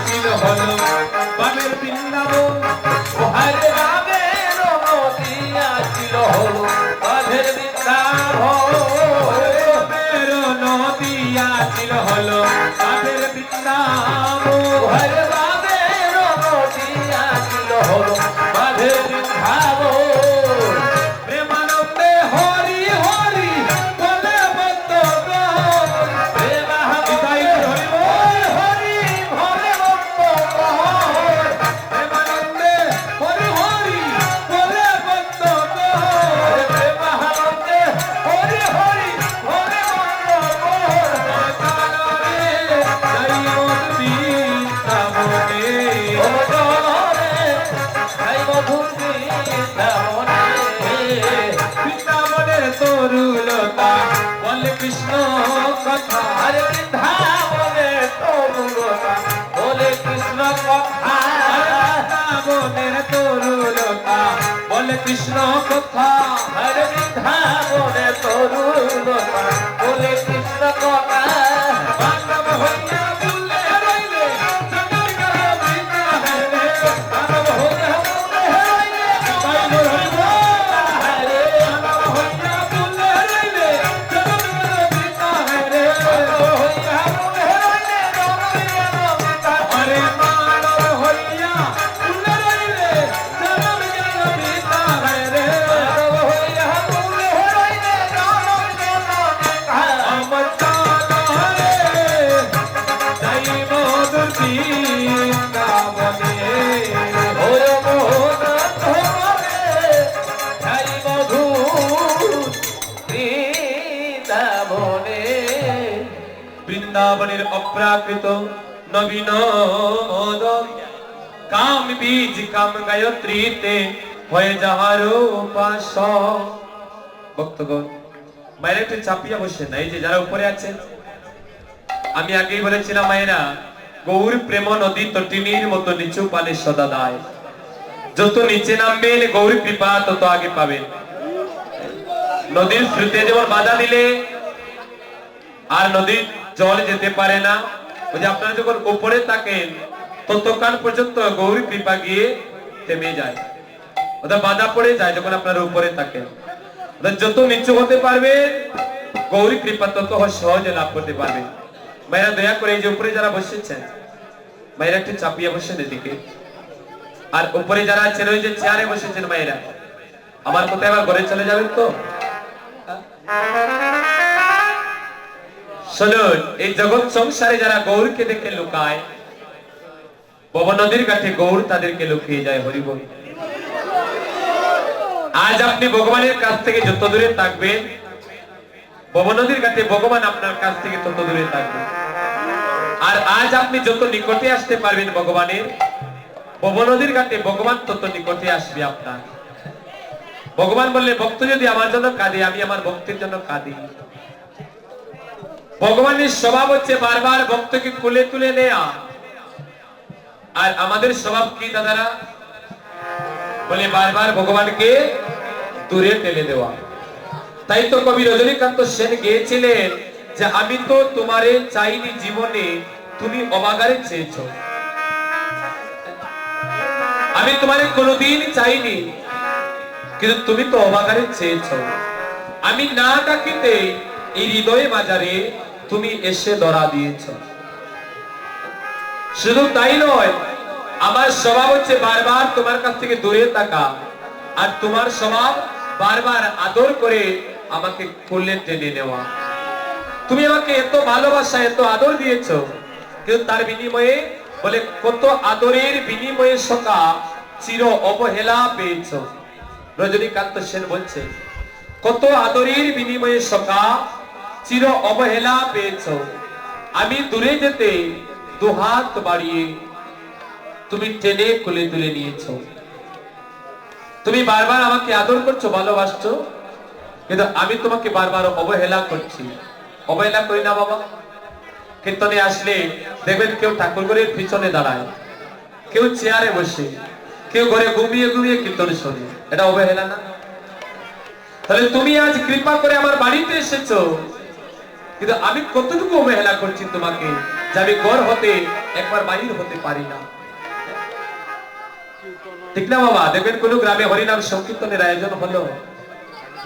ছিল হলো বামের বৃন্দাবন হরে রামের নদিয়া ছিল হলো বাঁধের বৃন্দাবন রামের নদিয়া ছিল হলো বাঁধের বৃন্দাবন হরে রামের নদিয়া ছিল হলো বাঁধের বৃন্দাবন প্রেমানন্দে হরি হরি বলে বন্ধ তরুলতা বলে কৃষ্ণ কথা হরে বৃন্দাবনে তরুলতা বলে কৃষ্ণ কথা বৃন্দাবনের তরুলতা বলে কৃষ্ণ কথা হরে বৃন্দাবনে তরুলতা বলে কৃষ্ণ কথা বান্ধব হইয়া বুলে রইলে জগৎ গেল বৃন্দা হরে বান্ধব হইয়া বুলে রইলে জগৎ গেল বৃন্দা হরে বান্ধব হইয়া বুলে রইলে জগৎ গেল বৃন্দা হরে বান্ধব হইয়া বুলে রইলে জগৎ গেল বৃন্দা হরে বান্ধব হইয়া বুলে রইলে জগৎ গেল বৃন্দা হরে বান্ধব হইয়া বুলে রইলে জগৎ গেল বৃন্দা আমার কানে তাই মধুর বৃন্দাবনে ওরে মোহন ধরে তাই মধুর বৃন্দাবনে বৃন্দাবনের অপ্রাকৃত নবীন কাম বীজ কাম গায়ত্রীতে হয়ে যাহার উপাস ভক্তগণ মায়ের একটু চাপিয়া বসে না এই যে যারা উপরে আছেন আমি আগেই বলেছিলাম মায়েরা গৌর প্রেম নদী তটিনীর মতো নিচু পালে সদা দায় যত নিচে নামবেন গৌর কৃপা তত আগে পাবেন নদীর স্রোতে যেমন বাধা দিলে আর নদীর জল যেতে পারে না ওই যে আপনারা যখন উপরে থাকেন ততক্ষণ পর্যন্ত গৌর কৃপা গিয়ে থেমে যায় ওটা বাধা পড়ে যায় যখন আপনারা উপরে থাকেন যত নিচু হতে পারবে গৌরী কৃপা তত সহজে লাভ করতে পারবে ভাইরা দয়া করে এই যে উপরে যারা বসেছেন ভাইরা একটু চাপিয়ে বসেন এদিকে আর উপরে যারা আছেন ওই যে চেয়ারে বসেছেন ভাইরা আমার কোথায় আবার ঘরে চলে যাবেন তো শুনুন এই জগৎ সংসারে যারা গৌরকে দেখে লুকায় ভব নদীর কাছে গৌর তাদেরকে লুকিয়ে যায় হরি বল আজ আপনি ভগবানের কাছ থেকে যত দূরে থাকবেন ভব নদীর ঘাটে ভগবান আপনার কাছ থেকে তত দূরে থাকবে আর আজ আপনি যত নিকটে আসতে পারবেন ভগবানের ভব নদীর ঘাটে ভগবান তত নিকটে আসবে আপনার ভগবান বললে ভক্ত যদি আমার জন্য কাঁদে আমি আমার ভক্তের জন্য কাঁদি ভগবানের স্বভাব হচ্ছে বারবার ভক্তকে কোলে তুলে নেয়া আর আমাদের স্বভাব কি দাদারা বলে বারবার ভগবানকে দূরে ঠেলে দেওয়া তাই তো কবি রজনীকান্ত সেন গেয়েছিলেন যে আমি তো তোমারে চাইনি জীবনে তুমি অবাগারে চেয়েছো আমি তোমারে কোনোদিন চাইনি কিন্তু তুমি তো অবাগারে চেয়েছো আমি না ডাকিতে এই হৃদয়ে বাজারে তুমি এসে ধরা দিয়েছো শুধু তাই নয় আমার স্বভাব হচ্ছে বারবার তোমার কাছ থেকে দূরে থাকা আর তোমার স্বভাব বারবার আদর করে আমাকে কোলে টেনে নেওয়া তুমি আমাকে এত ভালোবাসা এত আদর দিয়েছো কিন্তু তার বিনিময়ে বলে কত আদরের বিনিময়ে সকা চির অবহেলা পেয়েছো রজনীকান্ত সেন বলছে কত আদরের বিনিময়ে সকা চির অবহেলা পেয়েছো আমি দূরে যেতে দুহাত বাড়িয়ে তুমি টেনে কোলে তুলে নিয়েছো তুমি বারবার আমাকে আদর করছো ভালোবাসছো কিন্তু আমি তোমাকে বারবার অবহেলা করছি অবহেলা করি না বাবা কীর্তনে আসলে দেখবেন কেউ ঠাকুর ঘরের পিছনে দাঁড়ায় কেউ চেয়ারে বসে কেউ ঘরে ঘুমিয়ে ঘুমিয়ে কীর্তন শোনে এটা অবহেলা না তাহলে তুমি আজ কৃপা করে আমার বাড়িতে এসেছো কিন্তু আমি কতটুকু অবহেলা করছি তোমাকে যে আমি ঘর হতে একবার বাহির হতে পারি না। ঠিক না বাবা? দেখবেন কোন গ্রামে হরিনাম সংকীর্তনের আয়োজন হলো,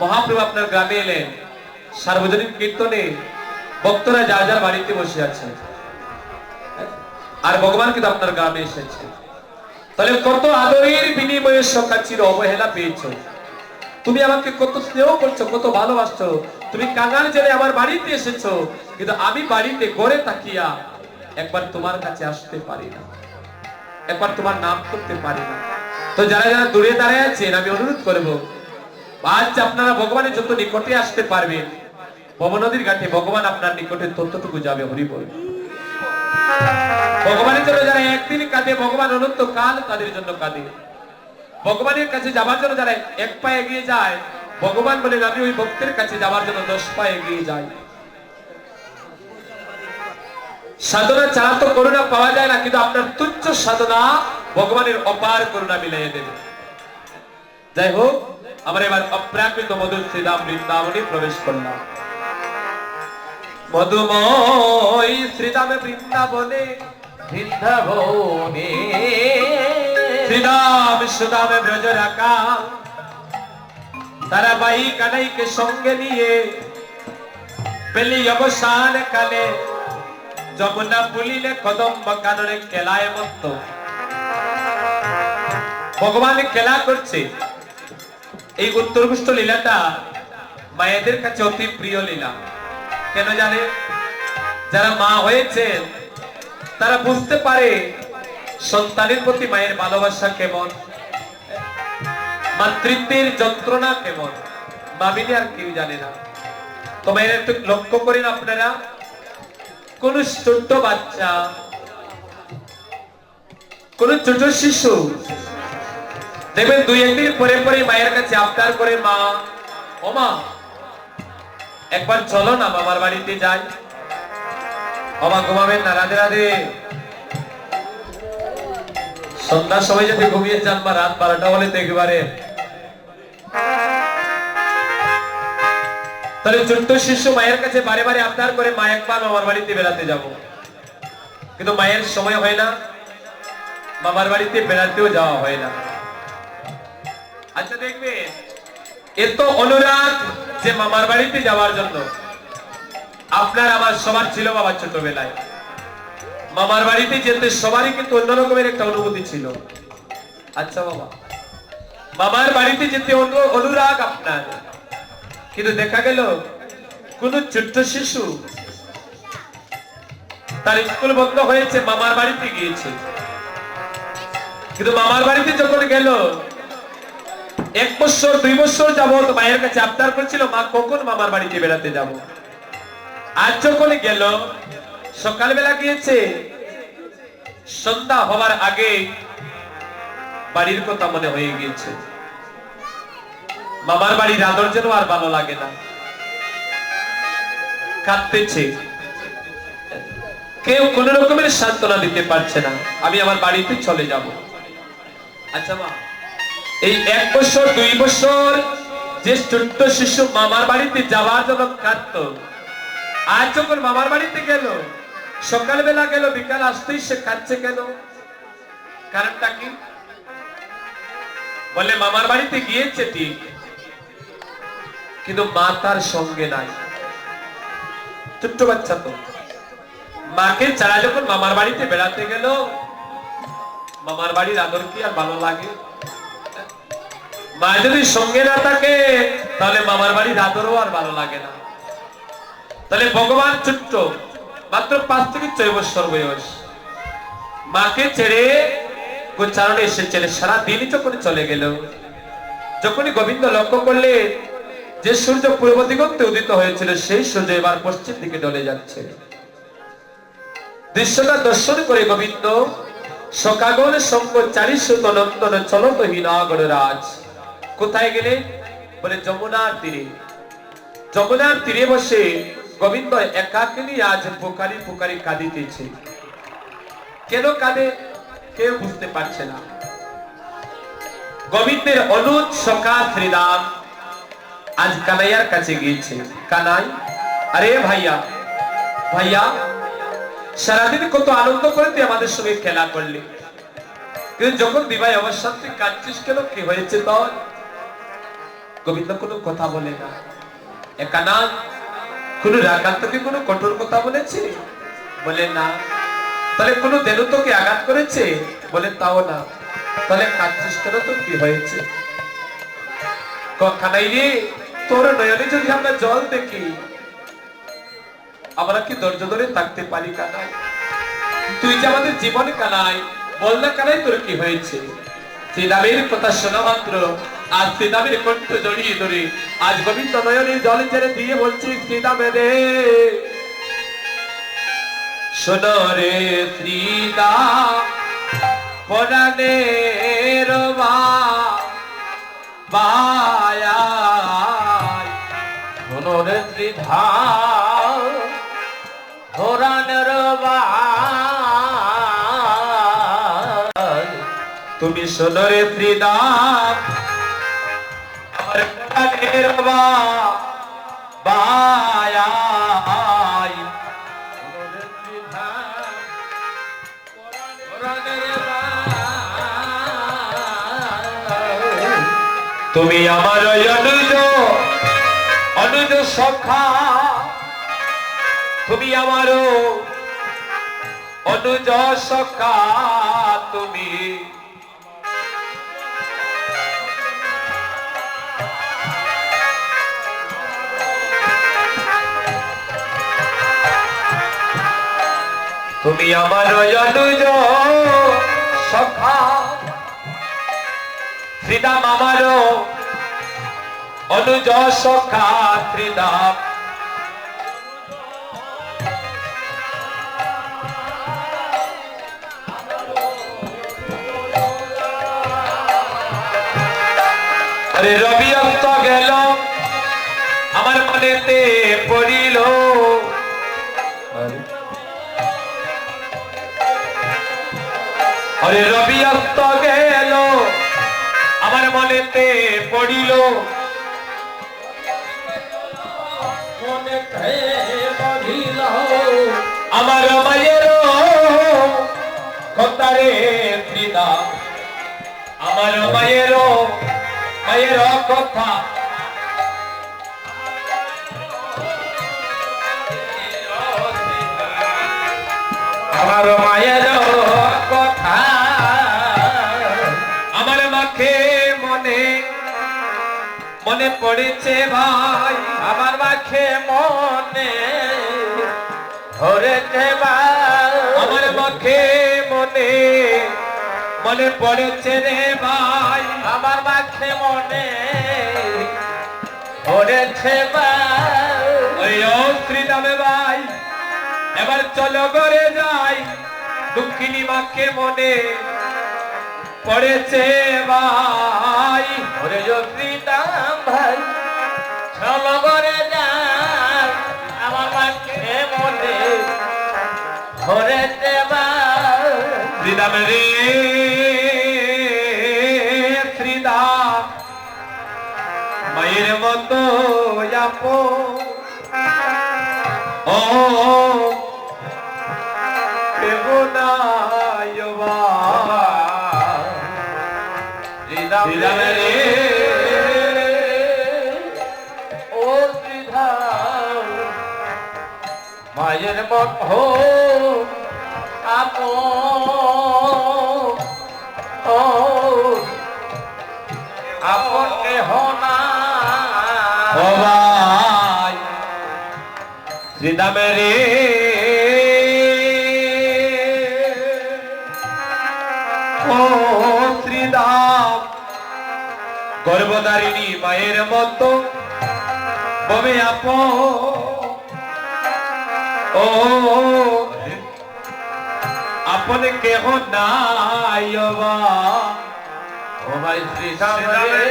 মহাপ্রভু আপনার গ্রামে এলেন, সার্বজনীন কীর্তনে ভক্তরা যার যার বাড়িতে বসে আছে, আর ভগবান কিন্তু আপনার গ্রামে এসেছে। তাহলে কত আদরের বিনিময়ে সখা চির অবহেলা পেয়েছ। তুমি আমাকে কত স্নেহ করছো, কত ভালোবাসছো। তুমি কাঙাল জেলে আমার বাড়িতে এসেছো, কিন্তু আমি বাড়িতে ঘরে তাকিয়া একবার তোমার কাছে আসতে পারি না, একবার তোমার নাম করতে পারি না। তো যারা যারা দূরে দাঁড়িয়ে আছেন, আমি অনুরোধ করবো, আজ আপনারা ভগবানের যত নিকটে আসতে পারবেন, ভবনদীর ঘাটে ভগবান আপনার নিকটে ততটুকু যাবে। হরি বল। ভগবানের জন্য যারা একদিন কাঁদে, ভগবান অনন্ত কাল তাদের জন্য কাঁদে। ভগবানের কাছে যাবার জন্য যারা এক পা এগিয়ে যায়, ভগবান বলেন আমি ওই ভক্তের কাছে যাবার জন্য 10 পা এগিয়ে যাই। সাধনা ছাড়া তো করুণা পাওয়া যায় না, কিন্তু আপনার তুচ্ছ সাধনা ভগবানের অপার করুণা মিলিয়ে দেবে। যাই হোক, আমরা এবার অপ্রাকৃত মধুর শ্রীধাম বৃন্দাবনে প্রবেশ করলাম। মধুময় শ্রীধামে বৃন্দাবনে, বৃন্দাবনে শ্রীধাম সুধামে ব্রজ রাখা, তারা বাই কানাইকে সঙ্গে নিয়ে পেলি অবসান কালে যমুনা পুলিলে কদম্ব কাননে খেলায় মত্ত। ভগবান খেলা করছে। এই উত্তরগুষ্ঠ লীলাটা মায়েদের কাছে অতি প্রিয় লীলা। কেন জানে? যারা মা হয়েছেন তারা বুঝতে পারে সন্তানের প্রতি মায়ের ভালোবাসা কেমন, মাতৃত্বের যন্ত্রণা কেমন, মাবিনী আর কেউ জানে না। তো মায়ের একটু লক্ষ্য করেন আপনারা, কোন ছোট্ট বাচ্চা, কোন ছোট শিশু দেখবেন 2-1 দিন পরে পরে মায়ের কাছে আবদার করে, মা ও মা একবার চলো না মামার বাড়িতে যাই। বাবা ঘুমাবেন না, রাধে রাধে। সন্ধ্যার সময় যদি ঘুমিয়ে যান বা রাত 12টা হলে তো একেবারে। তাহলে ছোট্ট শিশু মায়ের কাছে বারে বারে আবদার করে, মা একবার মামার বাড়িতে বেড়াতে যাব। কিন্তু মায়ের সময় হয় না, মামার বাড়িতে বেড়াতেও যাওয়া হয় না। আচ্ছা দেখবে, এত অনুরাগ যে মামার বাড়িতে যাওয়ার জন্য আপনার আমার সবার ছিল বাবা ছোটবেলায়। মামার বাড়িতে যেতে সবারই কিন্তু অন্যরকমের একটা অনুভূতি ছিল। আচ্ছা বাবা, মামার বাড়িতে যেতে অনুরাগ আপনার, কিন্তু দেখা গেল কোন ছোট্ট শিশু তার স্কুল বন্ধ হয়েছে, মামার বাড়িতে গিয়েছে। কিন্তু মামার বাড়িতে যখন গেল 1 বছর 2 বছর যাবত মায়ের কাছে আবদার করছিল, মা কখন মামার বাড়িতে বেড়াতে যাব। আজ যখন গেল, সকালবেলা গিয়েছে, সন্ধ্যা হওয়ার আগে বাড়ির কথা মনে হয়ে গিয়েছে। মামার বাড়ির আদর যেন আর ভালো লাগে না, কাঁদতেছে। কেউ কোন রকমের সান্ত্বনা দিতে পারছে না, আমি আমার বাড়িতে চলে যাব। আচ্ছা মা, এই 1 বছর 2 বছর যে ছোট্ট শিশু মামার বাড়িতে যাওয়ার জন্য কাঁদত, আজ যখন মামার বাড়িতে গেল, সকালবেলা গেল, বিকাল আসতেই সে কাঁদছে কেন? কারণটা কি? বলে মামার বাড়িতে গিয়েছে ঠিক, কিন্তু মা তার সঙ্গে নাই। ছোট্ট বাচ্চা তো, মাকে ছাড়া যখন মামার বাড়িতে বেড়াতে গেল, মামার বাড়ির আদর কি আর ভালো লাগে? মা যদি সঙ্গে না থাকে তাহলে মামার বাড়ির আদরও আর ভালো লাগে না। তাহলে ভগবান ছোট্ট, মাত্র 5 থেকে 6 বছর বয়স, মাকে ছেড়ে গোচারণে এসেছেন। সারা দিনই যখন চলে গেল, যখনই গোবিন্দ লক্ষ্য করলে যে সূর্য পূর্ব দিগন্তে উদিত হয়েছিল, সেই সূর্য এবার পশ্চিম দিকে ঢলে যাচ্ছে। দৃশ্যটা দর্শন করে গোবিন্দ সকাগণ সঙ্গ 400 নন্দন চলত হীনাগর রাজ। কোথায় গেলে? বলে যমুনার তীরে। যমুনার তীরে বসে গোবিন্দ একাকিনী আজ পুকারি পুকারি কাঁদিতেছে। কেন কাঁদে কেউ বুঝতে পারছে না। গোবিন্দের অনুজ সখা শ্রীরাম আজ কানাইয়ার কাছে গিয়েছে। কানাই, আরে ভাইয়া ভাইয়া, সারাদিন কত আনন্দ করে তুই আমাদের সঙ্গে খেলা করলি, কিন্তু যখন বিবাহ অবসান তুই কাঁদছিস কেন? কি হয়েছে তোর? গোবিন্দ কোনো কথা বলে না। একানা কোন রাগাত তোকে কোনো কঠোর কথা বলেছে? বলে না। তাহলে কোনো দেনু তোকে আঘাত করেছে? বলে তাও না। তাহলে কাঁদছিস কেন? তোর কি হয়েছে? কানাই রে, তোর নয়নে যদি আমরা জল দেখি আমরা কি ধৈর্য ধরে থাকতে পারি? কানাই, তুই যে আমাদের জীবনে কানাই, বল না কানাই তোর কি হয়েছে? শ্রীরামের কথা শোনা মাত্র আজ শ্রীরামের কণ্ঠ জড়িয়ে ধরে আজ গোবিন্দ নয়নের জলে ছেড়ে দিয়ে বলছি, শ্রীরামে রে, শোনো রে শ্রীরাম, পরাণের বায়া, শোনো রে শ্রীধাম, পরাণের তুমি শোনো রে শ্রীরাম, আমার পরাণের বায়া, তুমি আমার অনুজ অনুজ সখা, তুমি আমার অনুজ সখা, তুমি তুমি আমার অনুজ সখা, শ্রীরাম আমার অনুজ সখা, শ্রীরাম আরে রবি অস্ত গেল আমার মনেতে পড়িল, আরে রবি অস্ত গেল আমার মনেতে পড়িল, আমার মায়ের কথারে শ্রীরাম, আমার মায়ের কথা, আমার মায়ের কথা, আমার মাকে মনে মনে পড়েছে ভাই, আমার মাকে মনে ধরেছে ভাই, আমার মাকে মনে মনে পড়েছে রে ভাই, আমার মাকে মনে পড়েছে ভাই। ওই ও শ্রীরামে ভাই, এবার চলো ঘরে যাই, দুঃখিনী মাকে মনে পড়েছে ভাই। ওরে ও শ্রীরাম ভাই, চলো ঘরে যাই, আমার মাকে মনে পড়েছে ভাই। শ্রীরাম রে শ্রীরাম, মায়ের মতো আপন, ও শ্রীরাম রে, ও শ্রীধাম, মায়ের মতো আপন, আপন কেহ না ভাই। শ্রীরাম রে ও শ্রীরাম, গর্ভধারিণী মায়ের মতো ববে আপন, ও আপন কেহ নাই ও ভাই। শ্রীরাম রে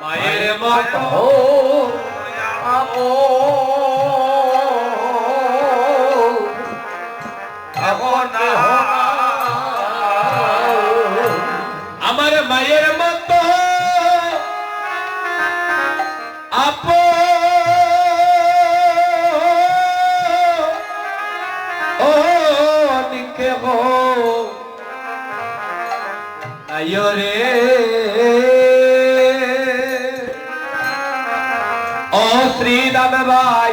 মায়ের মতো আমার মায়ের মতো আপন, রে ও শ্রীরাম ভাই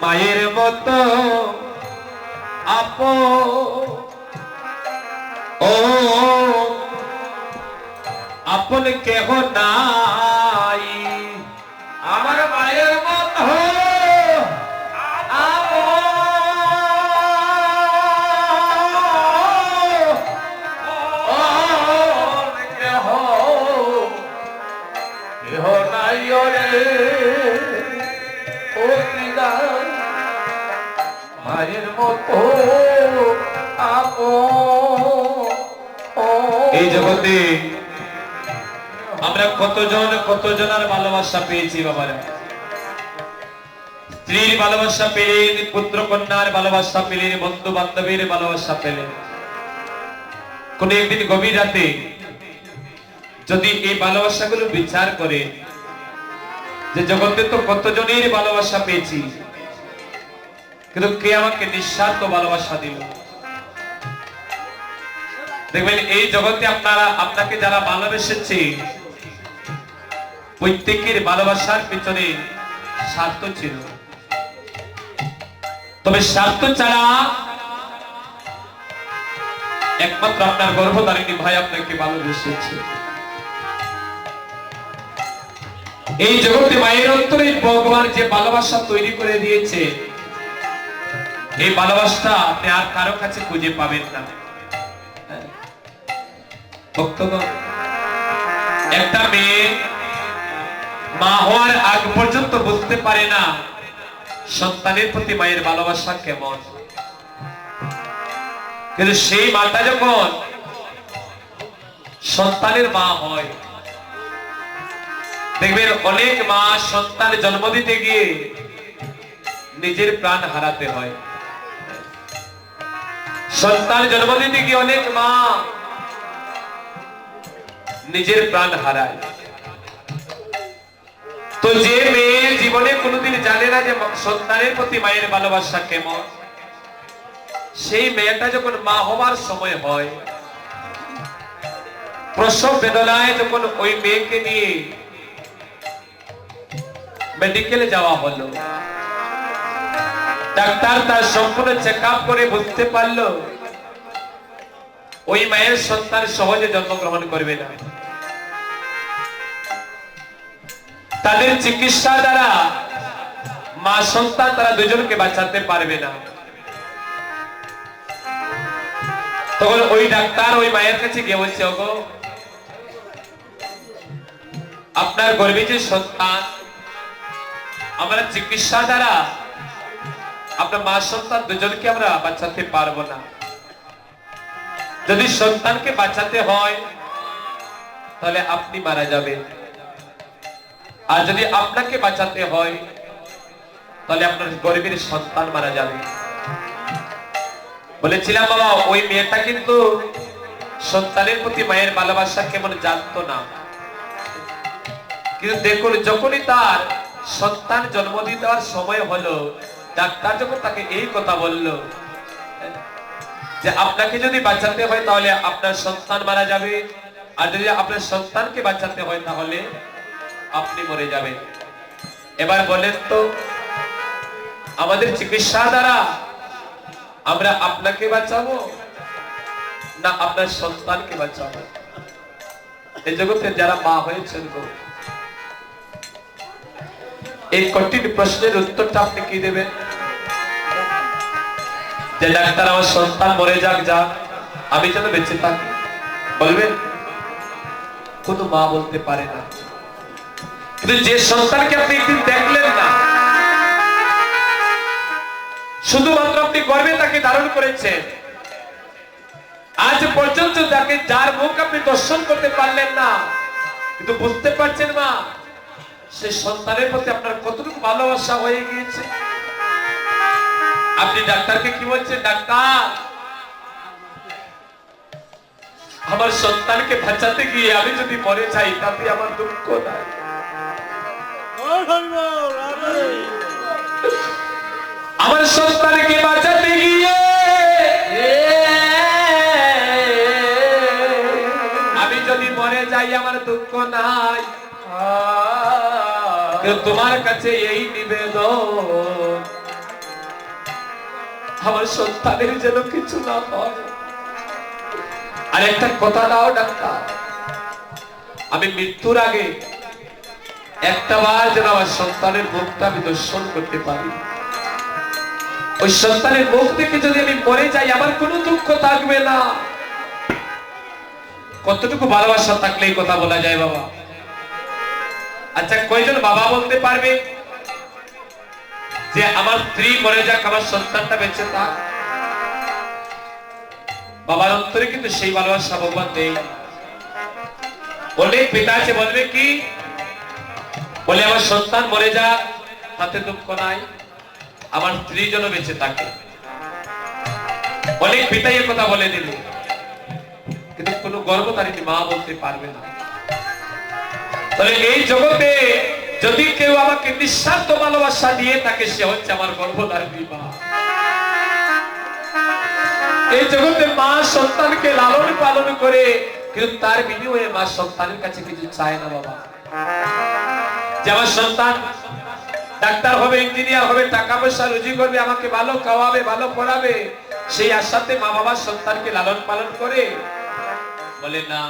মায়ের মতো আপন ও আপন কেহ নাই আমার মায়ের মতো মায়ের মতো এই জগতে আমরা কতজনের ভালোবাসা পেয়েছি বাবারা স্ত্রীর ভালোবাসা পেলেন পুত্র কন্যার ভালোবাসা পেলেন বন্ধু বান্ধবের ভালোবাসা পেলেন কোন একদিন গভীর রাতে যদি এই ভালোবাসাগুলো বিচার করে যে জগতে তো কতজনের ভালোবাসা পেয়েছি কিন্তু কে আমাকে নিঃস্বার্থ ভালোবাসা দিল দেখবেন এই জগতে আপনাকে যারা ভালোবেসেছে প্রত্যেকের ভালোবাসার পিছনে স্বার্থ ছিল তবে স্বার্থ ছাড়া একমাত্র আপনার গর্ভধারিণী ভাই আপনাকে ভালোবেসেছে এই জগতে মায়ের অন্তরে ভগবান যে ভালোবাসা তৈরি করে দিয়েছে এই ভালোবাসা আপনি আর কারো কাছে খুঁজে পাবেন না একটা মেয়ে মা হওয়ার আগ পর্যন্ত বুঝতে পারে না সন্তানের প্রতি মায়ের ভালোবাসা কেমন কিন্তু সেই মাটা যখন সন্তানের মা হয় দেখবেন অনেক মা সন্তান জন্ম দিতে গিয়ে নিজের প্রাণ হারাতে হয় সন্তান জন্ম দিতে গিয়ে অনেক মা নিজের প্রাণ হারায় তো যে মেয়ে জীবনে কোনোদিন জানে না যে সন্তানের প্রতি মায়ের ভালোবাসা কেমন সেই মেয়েটা যখন মা হওয়ার সময় হয় প্রসব বেদনায় যখন ওই মেয়েকে নিয়ে মেডিকেলে যাওয়া হলো ডাক্তার তার সম্পূর্ণ চেক আপ করে বুঝতে পারলো ওই মায়ের সন্তান সহজে জন্মগ্রহণ করবে না তাদের চিকিৎসা দ্বারা মা সন্তান তারা দুজনকে বাঁচাতে পারবে না তখন ওই ডাক্তার ওই মায়ের কাছে গিয়ে বলছে ওগো আপনার গর্ভে যে সন্তান আমরা চিকিৎসা দ্বারা আপনার মা সন্তান দুজনকে আমরা বাঁচাতে পারবো না যদি সন্তানকে বাঁচাতে হয় তাহলে আপনি মারা যাবেন আর যদি আপনাকে বাঁচাতে হয় তাহলে আপনার গর্ভের সন্তান মারা যাবে বলেছিলাম বাবা ওই মেয়েটা কিন্তু সন্তানের প্রতি মায়ের ভালোবাসা কেমন জানতো না কিন্তু দেখুন যখনই তার সন্তান জন্ম দেওয়ার সময় হলো ডাক্তার যখন তাকে এই কথা বলল যে আপনাকে যদি বাঁচাতে হয় তাহলে আপনার সন্তান মারা যাবে আর যদি আপনার সন্তানকে বাঁচাতে হয় তাহলে আপনি মরে যাবেন এবার বলেন তো আমাদের চিকিৎসা দ্বারা আমরা আপনাকে বাঁচাবো না আপনার সন্তানকে বাঁচাবো এই জগতে যারা মা হয়েছেন গো এই কঠিন প্রশ্নের উত্তরটা আপনি কি দেবেন যে ডাক্তার আমার সন্তান মরে যাক যাক আমি যেন বেঁচে থাকি বলবেন কোনো মা বলতে পারে না কিন্তু যে সন্তানকে আপনি একদিন দেখলেন না শুধুমাত্র আপনি গর্ভে তাকে ধারণ করেছেন আজ পর্যন্ত তাকে যার মুখ আপনি দর্শন করতে পারলেন না কিন্তু বুঝতে পারছেন মা সে সন্তানের প্রতি আপনার কতটুকু ভালোবাসা হয়ে গিয়েছে আপনি ডাক্তারকে কি বলছেন ডাক্তার আমার সন্তানকে বাঁচাতে গিয়ে আমি যদি মরে যাই তাতে আমার দুঃখ নাই আমার সন্তানকে বাঁচাতে গিয়ে যাই আমার দুঃখ নাই, কিন্তু তোমার কাছে এই নিবেদন, আমার সন্তানের যেন কিছু না হয়। আর একটা কথা দাও ডাক্তার, আমি মৃত্যুর আগে একটা বার যেন আমার সন্তানের মুখটা আমি দর্শন করতে পারি। ওই সন্তানের মুখ থেকে যদি আমি মরে যাই, আমার কোনো দুঃখ থাকবে না। কতটুকু ভালোবাসা থাকলে এই কথা বলা যায় বাবা? আচ্ছা, কয়জন বাবা বলতে পারবে যে আমার স্ত্রী মরে যাক, আমার সন্তানটা বেঁচে থাক? বাবার অন্তরে কিন্তু সেই ভালোবাসা ভগবান দেয়। অনেক পিতা আছে বলবে কি, বলে আমার সন্তান মরে যাক তাতে দুঃখ নাই, আমার স্ত্রী যেন বেঁচে থাকে। অনেক পিতাই এর কথা বলে দিল, কিন্তু কোনো গর্ভধারিণী মা বলতে পারবে না। তাহলে এই জগতে যদি কেউ আমাকে নিঃস্বার্থ ভালোবাসা দিয়ে থাকে, সে হচ্ছে আমার গর্ভধারিণী মা। এই জগতে মা সন্তানকে লালন পালন করে, কিন্তু তার বিনিময়ে মা সন্তানের কাছে কিছু চায় না বাবা। যে আমার সন্তান ডাক্তার হবে, ইঞ্জিনিয়ার হবে, টাকা পয়সা রুজি করবে, আমাকে ভালো খাওয়াবে, ভালো পড়াবে, সেই আশাতে মা বাবা সন্তানকে লালন পালন করে? বলে না।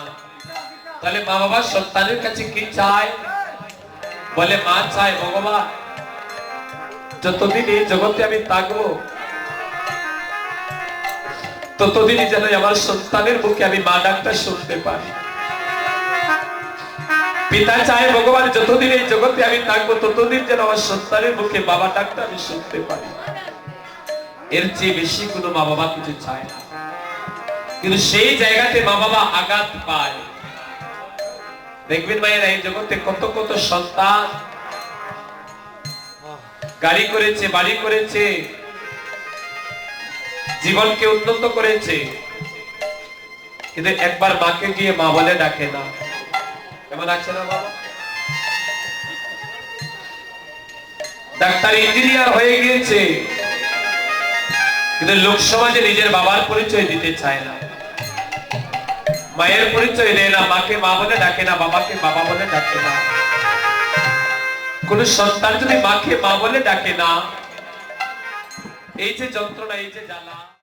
তাহলে মা বাবা সন্তানের কাছে কি চায়? বলে মা চায়, ভগবান যতদিন এই জগতে আমি থাকবো, ততদিনই যেন আমার সন্তানের মুখে আমি মা ডাকটা শুনতে পারি। পিতা চায় ভগবান যতদিন এই জগতে আমি থাকবো, ততদিন যেন আমার সন্তানের মুখে বাবা ডাকটা আমি শুনতে পারি। এর চেয়ে বেশি কোনো মা বাবা কিছু চায় না। কিন্তু সেই জায়গাতে মা বাবা আঘাত পায়। দেখবেন মায়েরা, এই জগতে কত কত সন্তান গাড়ি করেছে, বাড়ি করেছে, জীবনকে উন্নত করেছে, কিন্তু একবার মাকে গিয়ে মা বলে ডাকে না। কেমন আছে না বাবা? ডাক্তার ইঞ্জিনিয়ার হয়ে গিয়েছে, কিন্তু লোক সমাজে নিজের বাবার পরিচয় দিতে চায় না, মায়ের পরিচয় দেয় না, মাকে মা বলে ডাকে না, বাবাকে বাবা বলে ডাকে না। কোন সন্তান যদি মাকে মা বলে ডাকে না, এই যে যন্ত্রণা, এই যে জ্বালা।